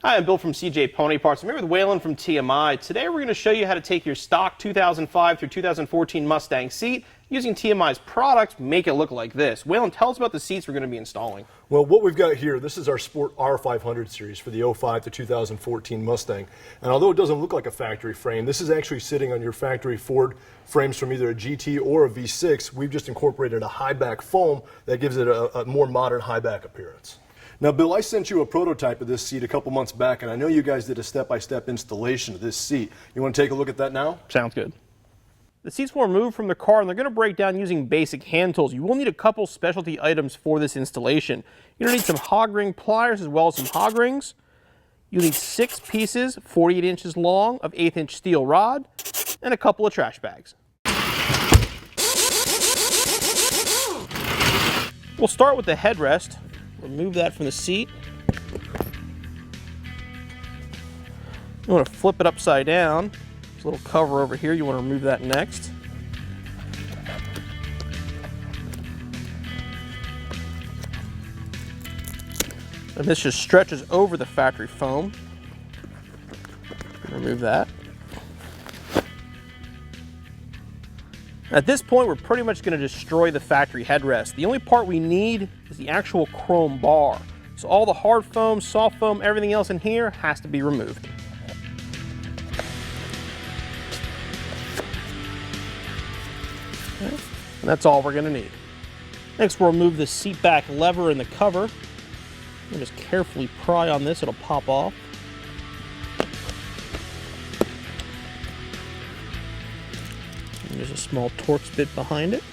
Hi, I'm Bill from CJ Pony Parts. I'm here with Waylon from TMI. Today we're going to show you how to take your stock 2005 through 2014 Mustang seat, using TMI's products, make it look like this. Waylon, tell us about the seats we're going to be installing. Well, what we've got here, this is our Sport R500 series for the 05 to 2014 Mustang. And although it doesn't look like a factory frame, this is actually sitting on your factory Ford frames from either a GT or a V6. We've just incorporated a high back foam that gives it a more modern high back appearance. Now, Bill, I sent you a prototype of this seat a couple months back, and I know you guys did a step-by-step installation of this seat. You want to take a look at that now? Sounds good. The seats will remove from the car, and they're going to break down using basic hand tools. You will need a couple specialty items for this installation. You're going to need some hog ring pliers as well as some hog rings. You'll need 6 pieces, 48 inches long, of 1/8 inch steel rod, and a couple of trash bags. We'll start with the headrest. Remove that from the seat. You want to flip it upside down. There's a little cover over here. You want to remove that next. And this just stretches over the factory foam. Remove that. At this point, we're pretty much going to destroy the factory headrest. The only part we need is the actual chrome bar. So all the hard foam, soft foam, everything else in here has to be removed. Okay. And that's all we're going to need. Next, we'll remove the seat back lever and the cover. And just carefully pry on this, it'll pop off. There's a small Torx bit behind it.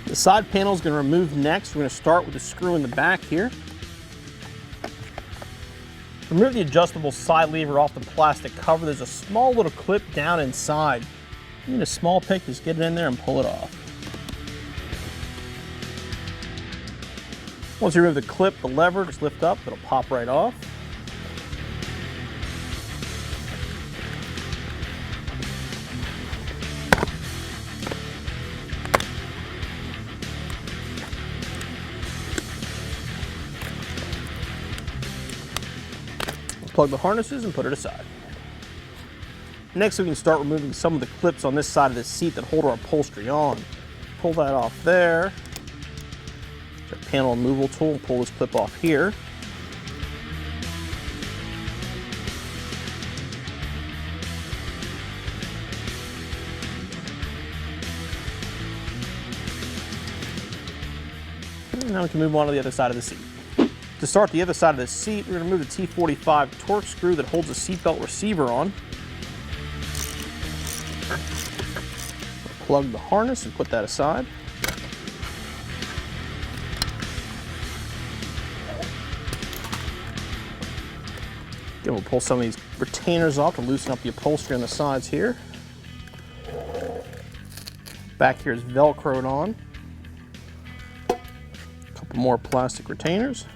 The side panel is going to remove next. We're going to start with the screw in the back here. Remove the adjustable side lever off the plastic cover. There's a small little clip down inside. You need a small pick, just get it in there and pull it off. Once you remove the clip, the lever, just lift up, it'll pop right off. Plug the harnesses and put it aside. Next, we can start removing some of the clips on this side of the seat that hold our upholstery on. Pull that off there. Our panel removal tool, pull this clip off here. And now we can move on to the other side of the seat. To start the other side of the seat, we're going to remove the T45 Torx screw that holds the seatbelt receiver on. Plug the harness and put that aside. Again, we'll pull some of these retainers off to loosen up the upholstery on the sides here. Back here is Velcroed on. A couple more plastic retainers.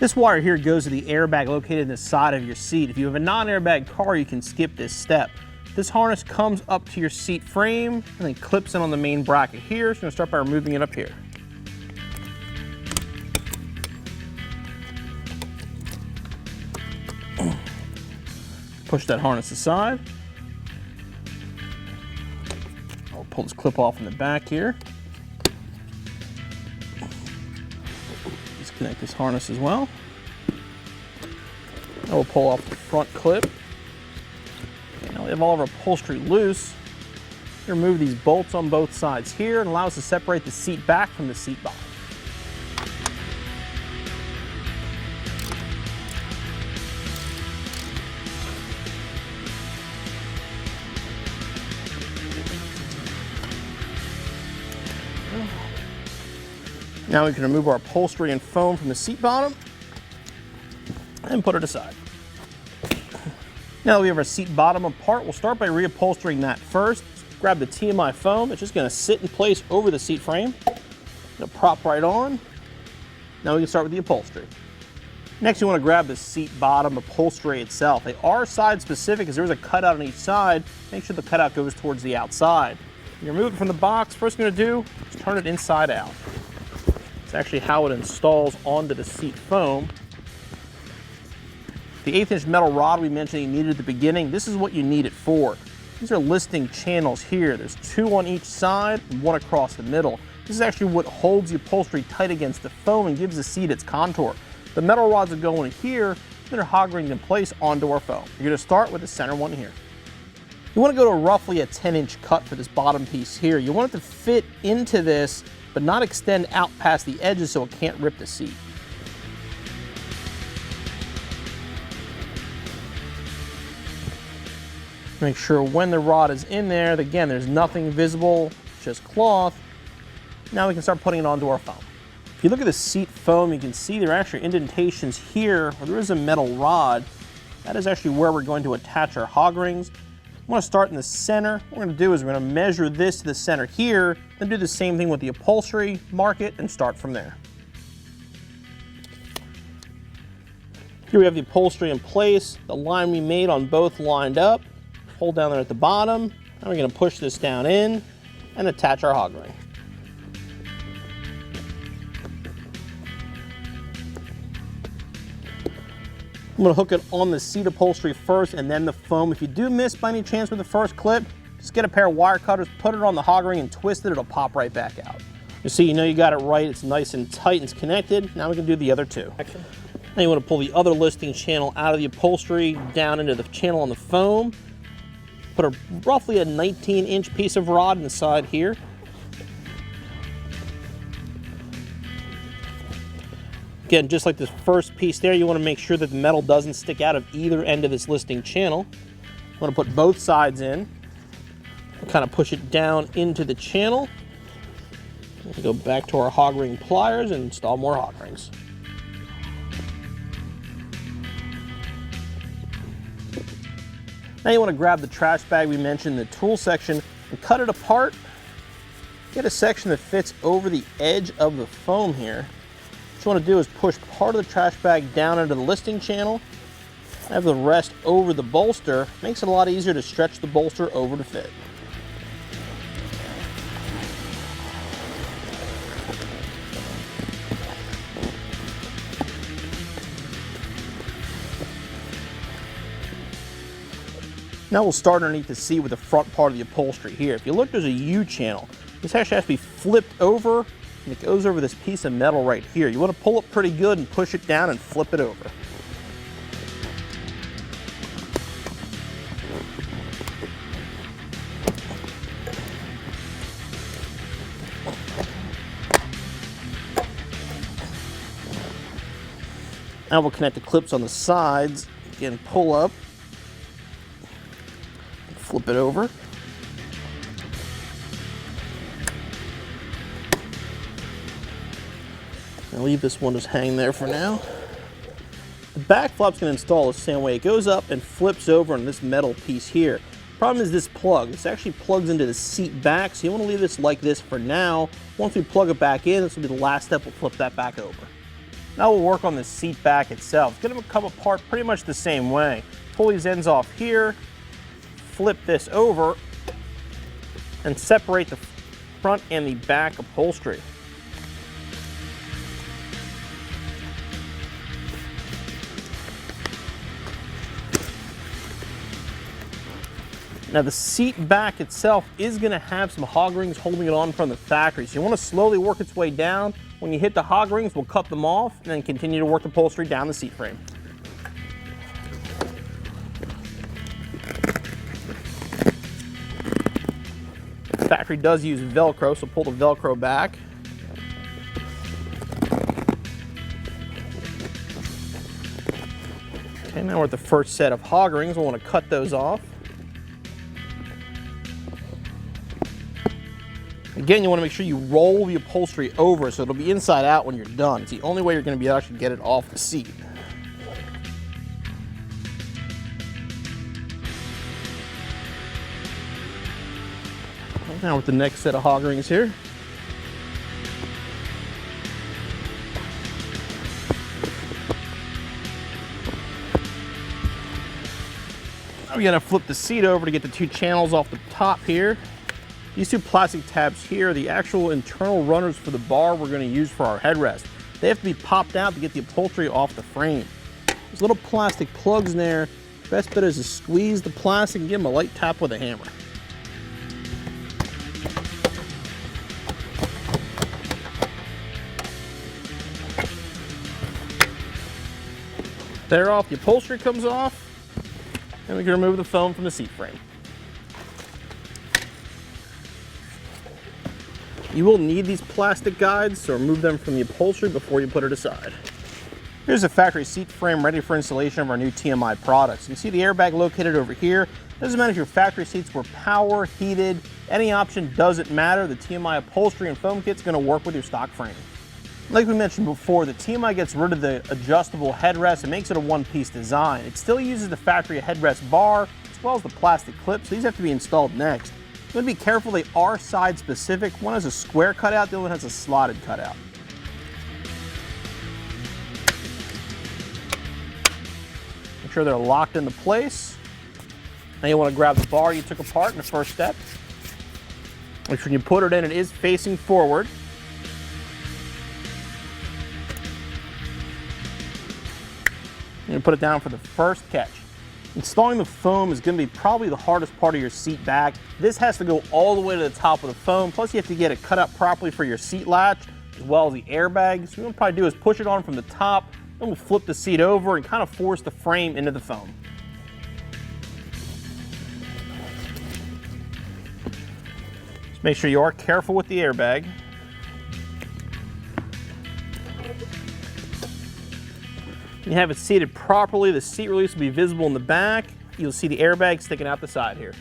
This wire here goes to the airbag located in the side of your seat. If you have a non-airbag car, you can skip this step. This harness comes up to your seat frame and then clips in on the main bracket here. So I'm going to start by removing it up here. Push that harness aside. I'll pull this clip off in the back here. Disconnect this harness as well. Now we'll pull off the front clip. Now we have all of our upholstery loose. Remove these bolts on both sides here and allow us to separate the seat back from the seat bottom. Now we can remove our upholstery and foam from the seat bottom and put it aside. Now that we have our seat bottom apart, we'll start by reupholstering that first. Grab the TMI foam. It's just going to sit in place over the seat frame. It'll prop right on. Now we can start with the upholstery. Next, you want to grab the seat bottom upholstery itself. They are side specific as there is a cutout on each side. Make sure the cutout goes towards the outside. You remove it from the box, first thing you're gonna do is turn it inside out. It's actually how it installs onto the seat foam. The 1/8" metal rod we mentioned you needed at the beginning, this is what you need it for. These are listing channels here. There's 2 on each side and 1 across the middle. This is actually what holds the upholstery tight against the foam and gives the seat its contour. The metal rods that go in here, they're hog ringed in place onto our foam. You're gonna start with the center one here. You wanna go to roughly a 10-inch cut for this bottom piece here. You want it to fit into this, but not extend out past the edges so it can't rip the seat. Make sure when the rod is in there, again, there's nothing visible, just cloth. Now we can start putting it onto our foam. If you look at the seat foam, you can see there are actually indentations here where there is a metal rod. That is actually where we're going to attach our hog rings. I want to start in the center. What we're going to do is we're going to measure this to the center here, then do the same thing with the upholstery, mark it, and start from there. Here we have the upholstery in place, the line we made on both lined up. Hold down there at the bottom, and we're going to push this down in and attach our hog ring. I'm going to hook it on the seat upholstery first and then the foam. If you do miss by any chance with the first clip, just get a pair of wire cutters, put it on the hog ring and twist it, it'll pop right back out. You see, you know you got it right, it's nice and tight and it's connected. Now we can do the other two. Now you want to pull the other listing channel out of the upholstery down into the channel on the foam. Put roughly a 19-inch piece of rod inside here. Again, just like this first piece there, you want to make sure that the metal doesn't stick out of either end of this listing channel. You want to put both sides in. Kind of push it down into the channel. We'll go back to our hog ring pliers and install more hog rings. Now you want to grab the trash bag we mentioned in the tool section and cut it apart. Get a section that fits over the edge of the foam here. What you want to do is push part of the trash bag down into the listing channel, have the rest over the bolster. Makes it a lot easier to stretch the bolster over to fit. Now we'll start underneath the seat with the front part of the upholstery here. If you look, there's a U channel. This actually has to be flipped over, and it goes over this piece of metal right here. You want to pull it pretty good and push it down and flip it over. Now we'll connect the clips on the sides. Again, pull up. Flip it over. I'll leave this one just hang there for now. The back flap's going to install the same way. It goes up and flips over on this metal piece here. Problem is this plug. This actually plugs into the seat back, so you want to leave this like this for now. Once we plug it back in, this will be the last step. We'll flip that back over. Now we'll work on the seat back itself. It's going to come apart pretty much the same way. Pull these ends off here. Flip this over and separate the front and the back upholstery. Now the seat back itself is going to have some hog rings holding it on from the factory, so you want to slowly work its way down. When you hit the hog rings, we'll cut them off and then continue to work the upholstery down the seat frame. The factory does use Velcro, so pull the Velcro back. Okay, now we're at the first set of hog rings. We'll want to cut those off. Again, you want to make sure you roll the upholstery over so it'll be inside out when you're done. It's the only way you're going to be able to actually get it off the seat. Now with the next set of hog rings here. Now we gotta flip the seat over to get the two channels off the top here. These two plastic tabs here are the actual internal runners for the bar we're going to use for our headrest. They have to be popped out to get the upholstery off the frame. There's little plastic plugs in there. Best bet is to squeeze the plastic and give them a light tap with a hammer. They're off, the upholstery comes off, and we can remove the foam from the seat frame. You will need these plastic guides, so remove them from the upholstery before you put it aside. Here's a factory seat frame ready for installation of our new TMI products. You can see the airbag located over here. Doesn't matter if your factory seats were power, heated, any option doesn't matter. The TMI upholstery and foam kit's gonna work with your stock frame. Like we mentioned before, the TMI gets rid of the adjustable headrest and makes it a one-piece design. It still uses the factory headrest bar as well as the plastic clips, so these have to be installed next. You want to be careful, they are side specific. One has a square cutout, the other one has a slotted cutout. Make sure they're locked into place. Now you want to grab the bar you took apart in the first step. Make sure when you put it in, it is facing forward. And put it down for the first catch. Installing the foam is going to be probably the hardest part of your seat back. This has to go all the way to the top of the foam, plus you have to get it cut up properly for your seat latch, as well as the airbag. So what we'll probably do is push it on from the top, then we'll flip the seat over and kind of force the frame into the foam. Just make sure you are careful with the airbag. When you have it seated properly, the seat release will be visible in the back. You'll see the airbag sticking out the side here.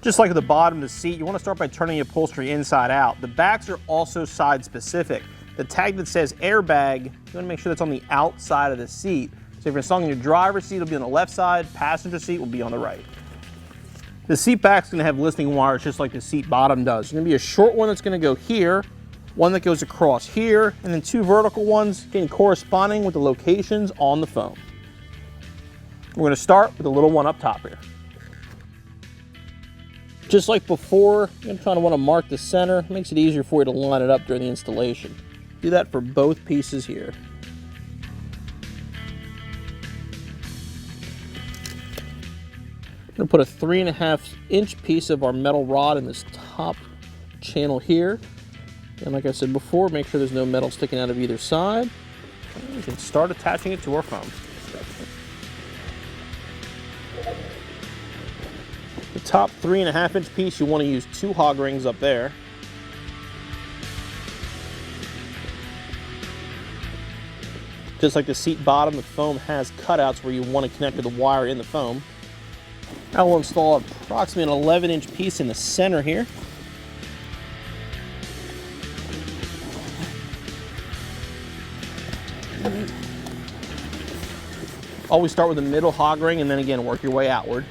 Just like at the bottom of the seat, you want to start by turning the upholstery inside out. The backs are also side specific. The tag that says airbag, you want to make sure that's on the outside of the seat. So if you're installing your driver's seat, it'll be on the left side, passenger seat will be on the right. The seat back's going to have listening wires just like the seat bottom does. There's going to be a short one that's going to go here, one that goes across here, and then two vertical ones getting corresponding with the locations on the foam. We're going to start with the little one up top here. Just like before, you're going to want to mark the center. It makes it easier for you to line it up during the installation. Do that for both pieces here. I'm going to put a 3.5-inch piece of our metal rod in this top channel here. And like I said before, make sure there's no metal sticking out of either side. And we can start attaching it to our foam. The top 3.5-inch piece, you want to use 2 hog rings up there. Just like the seat bottom, the foam has cutouts where you want to connect to the wire in the foam. Now we'll install approximately an 11-inch piece in the center here. Always start with the middle hog ring and then again work your way outward.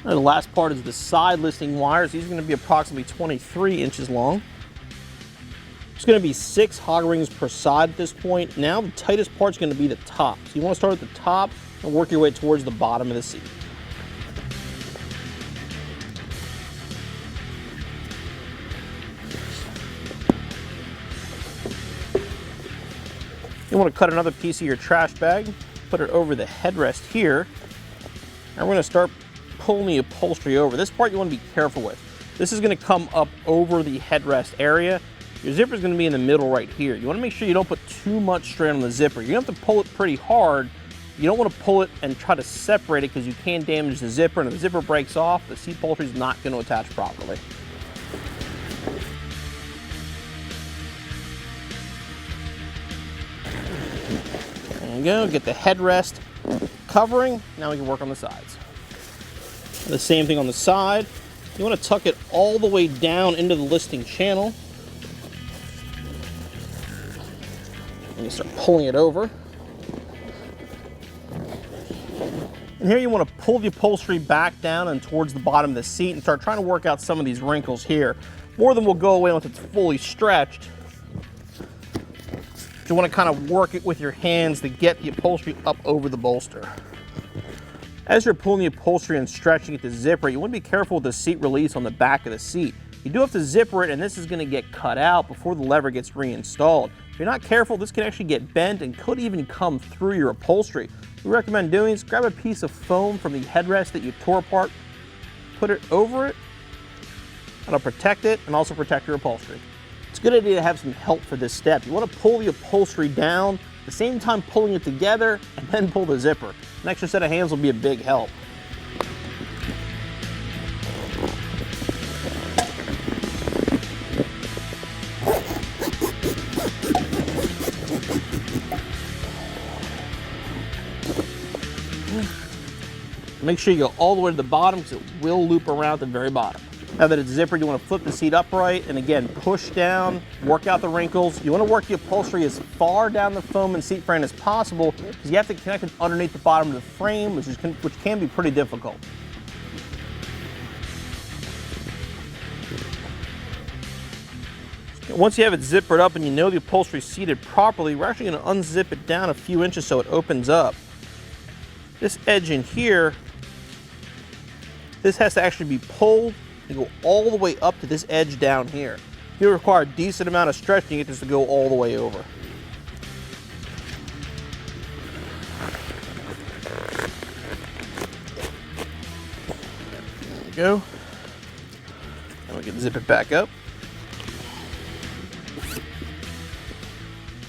And the last part is the side listing wires. These are going to be approximately 23 inches long. There's going to be 6 hog rings per side at this point. Now the tightest part is going to be the top. So you want to start at the top and work your way towards the bottom of the seat. You want to cut another piece of your trash bag, put it over the headrest here, and we're going to start pulling the upholstery over. This part you want to be careful with. This is going to come up over the headrest area. Your zipper is going to be in the middle right here. You want to make sure you don't put too much strain on the zipper. You're going to have to pull it pretty hard. You don't want to pull it and try to separate it because you can damage the zipper, and if the zipper breaks off, the seat upholstery is not going to attach properly. There you go, get the headrest covering. Now we can work on the sides. The same thing on the side. You want to tuck it all the way down into the listing channel. And you start pulling it over. And here you want to pull the upholstery back down and towards the bottom of the seat and start trying to work out some of these wrinkles here. More than will go away once it's fully stretched. You want to kind of work it with your hands to get the upholstery up over the bolster. As you're pulling the upholstery and stretching it to zipper, you want to be careful with the seat release on the back of the seat. You do have to zipper it, and this is going to get cut out before the lever gets reinstalled. If you're not careful, this can actually get bent and could even come through your upholstery. What we recommend doing is grab a piece of foam from the headrest that you tore apart, put it over it, that'll protect it and also protect your upholstery. It's a good idea to have some help for this step. You want to pull the upholstery down, at the same time pulling it together, and then pull the zipper. An extra set of hands will be a big help. Make sure you go all the way to the bottom because it will loop around at the very bottom. Now that it's zippered, you want to flip the seat upright and again push down, work out the wrinkles. You want to work the upholstery as far down the foam and seat frame as possible because you have to connect it underneath the bottom of the frame, which can be pretty difficult. Once you have it zippered up and you know the upholstery is seated properly, we're actually going to unzip it down a few inches so it opens up. This edge in here, this has to actually be pulled and go all the way up to this edge down here. You'll require a decent amount of stretching to get this to go all the way over. There we go. And we can zip it back up.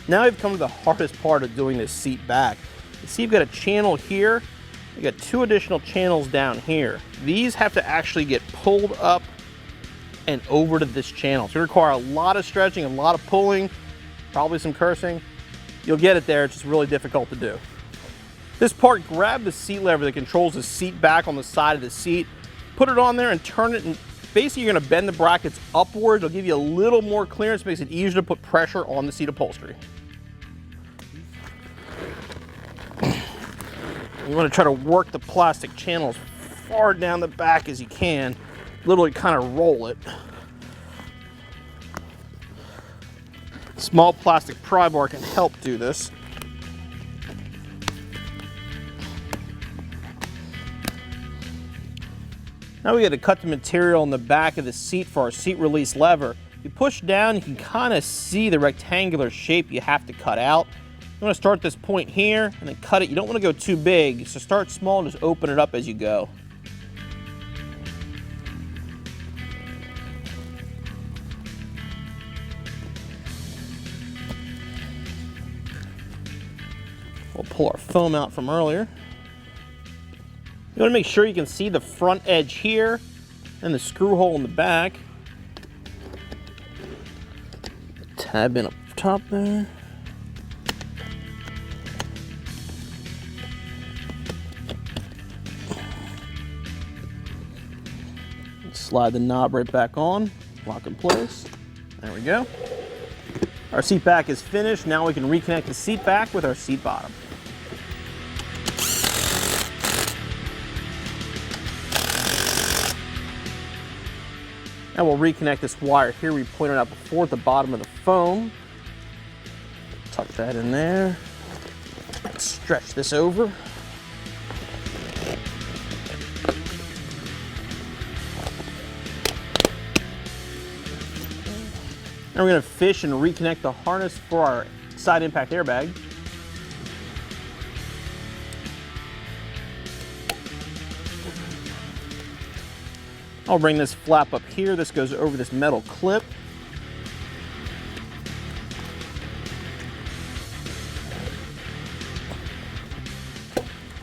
Now we've come to the hardest part of doing this seat back. You see you've got a channel here. You got two additional channels down here. These have to actually get pulled up and over to this channel. So it require a lot of stretching, a lot of pulling, probably some cursing. You'll get it there, it's just really difficult to do. This part, grab the seat lever that controls the seat back on the side of the seat, put it on there and turn it, and basically you're gonna bend the brackets upward. It'll give you a little more clearance, makes it easier to put pressure on the seat upholstery. You want to try to work the plastic channel as far down the back as you can, literally kind of roll it. Small plastic pry bar can help do this. Now we got to cut the material on the back of the seat for our seat release lever. If you push down, you can kind of see the rectangular shape you have to cut out. You want to start this point here and then cut it. You don't want to go too big, so start small and just open it up as you go. We'll pull our foam out from earlier. You want to make sure you can see the front edge here and the screw hole in the back. Tab in up top there. Slide the knob right back on, lock in place. There we go. Our seat back is finished. Now we can reconnect the seat back with our seat bottom. Now we'll reconnect this wire here we pointed out before at the bottom of the foam. Tuck that in there. Stretch this over. Now we're going to fish and reconnect the harness for our side impact airbag. I'll bring this flap up here. This goes over this metal clip.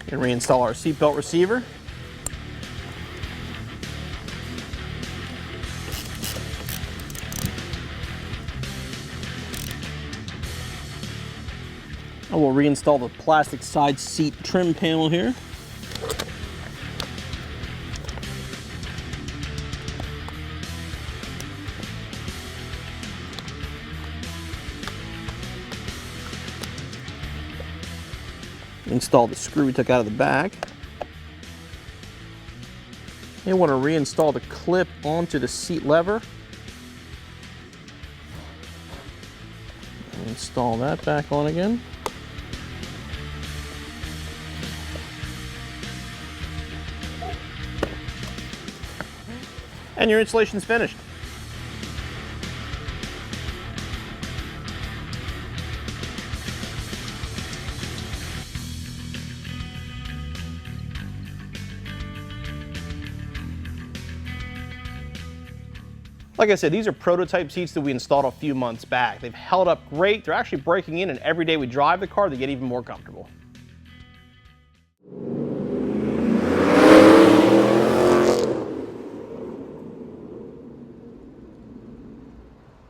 And reinstall our seatbelt receiver. I will reinstall the plastic side seat trim panel here. Install the screw we took out of the back. You want to reinstall the clip onto the seat lever. Install that back on again. And your installation's finished. Like I said, these are prototype seats that we installed a few months back. They've held up great. They're actually breaking in, and every day we drive the car, they get even more comfortable.